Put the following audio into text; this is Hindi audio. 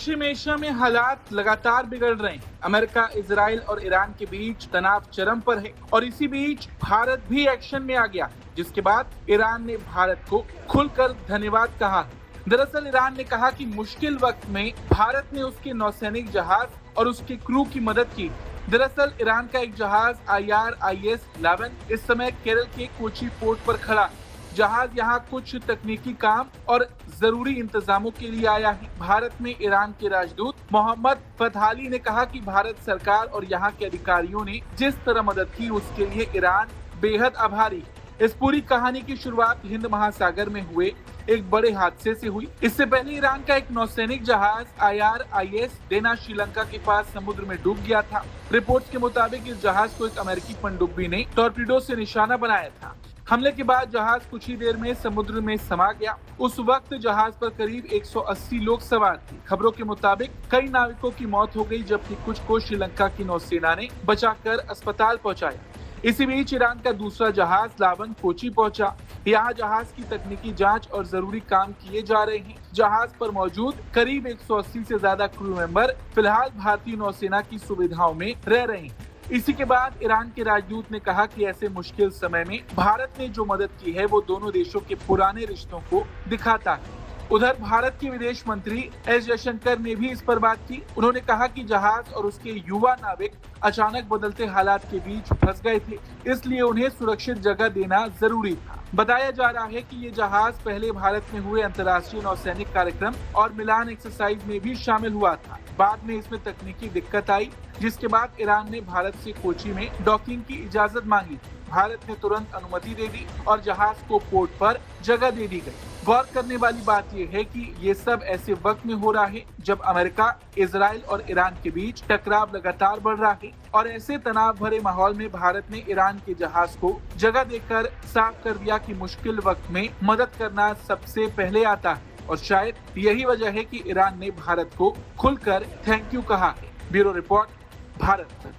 पश्चिम एशिया में हालात लगातार बिगड़ रहे हैं। अमेरिका, इजराइल और ईरान के बीच तनाव चरम पर है और इसी बीच भारत भी एक्शन में आ गया, जिसके बाद ईरान ने भारत को खुलकर धन्यवाद कहा। दरअसल ईरान ने कहा कि मुश्किल वक्त में भारत ने उसके नौसैनिक जहाज और उसके क्रू की मदद की। दरअसल ईरान का एक जहाज IRIS-11 इस समय केरल के कोची पोर्ट पर खड़ा है। जहाज यहाँ कुछ तकनीकी काम और जरूरी इंतजामों के लिए आया है। भारत में ईरान के राजदूत मोहम्मद फतहाली ने कहा कि भारत सरकार और यहाँ के अधिकारियों ने जिस तरह मदद की उसके लिए ईरान बेहद आभारी है। इस पूरी कहानी की शुरुआत हिंद महासागर में हुए एक बड़े हादसे से हुई। इससे पहले ईरान का एक नौसैनिक जहाज IRIS डेना श्रीलंका के पास समुद्र में डूब गया था। रिपोर्ट्स के मुताबिक इस जहाज को एक अमेरिकी पनडुब्बी ने टॉर्पीडो से निशाना बनाया था। हमले के बाद जहाज कुछ ही देर में समुद्र में समा गया। उस वक्त जहाज पर करीब 180 लोग सवार थे। खबरों के मुताबिक कई नाविकों की मौत हो गई, जबकि कुछ को श्रीलंका की नौसेना ने बचाकर अस्पताल पहुंचाया। इसी बीच ईरान का दूसरा जहाज लावन कोची पहुंचा। यहाँ जहाज की तकनीकी जांच और जरूरी काम किए जा रहे हैं। जहाज पर मौजूद करीब 180 से ज्यादा क्रू मेंबर फिलहाल भारतीय नौसेना की सुविधाओं में रह रहे हैं। इसी के बाद ईरान के राजदूत ने कहा कि ऐसे मुश्किल समय में भारत ने जो मदद की है वो दोनों देशों के पुराने रिश्तों को दिखाता है। उधर भारत के विदेश मंत्री एस जयशंकर ने भी इस पर बात की। उन्होंने कहा कि जहाज और उसके युवा नाविक अचानक बदलते हालात के बीच फंस गए थे, इसलिए उन्हें सुरक्षित जगह देना जरूरी था। बताया जा रहा है कि ये जहाज पहले भारत में हुए अंतर्राष्ट्रीय नौसैनिक कार्यक्रम और मिलान एक्सरसाइज में भी शामिल हुआ था। बाद में इसमें तकनीकी दिक्कत आई, जिसके बाद ईरान ने भारत से कोची में डॉकिंग की इजाजत मांगी। भारत ने तुरंत अनुमति दे दी और जहाज को पोर्ट पर जगह दे दी गई। गौर करने वाली बात यह है कि ये सब ऐसे वक्त में हो रहा है जब अमेरिका, इजराइल और ईरान के बीच टकराव लगातार बढ़ रहा है और ऐसे तनाव भरे माहौल में भारत ने ईरान के जहाज को जगह देकर साफ कर दिया कि मुश्किल वक्त में मदद करना सबसे पहले आता है। और शायद यही वजह है कि ईरान ने भारत को खुलकर थैंक यू कहा है। Bureau report, Bharat.